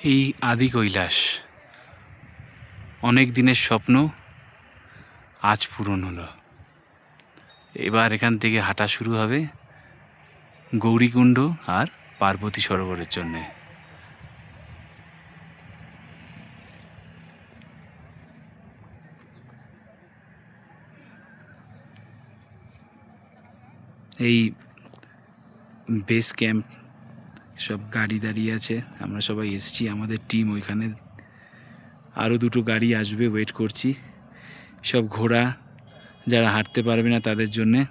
এই আদি কৈলাস অনেক দিনের স্বপ্ন আজ পূরণ হলো। এবার এখান থেকে হাঁটা শুরু হবে গৌরীকুণ্ড আর পার্বতী সরোবরের জন্যে। এই বেস ক্যাম্প, সব গাড়ি দাঁড়িয়ে আছে, আমরা সবাই এসছি, আমাদের টিম ওইখানে। আরও দুটো গাড়ি আসবে, ওয়েট করছি। সব ঘোড়া, যারা হাঁটতে পারবে না তাদের জন্যে।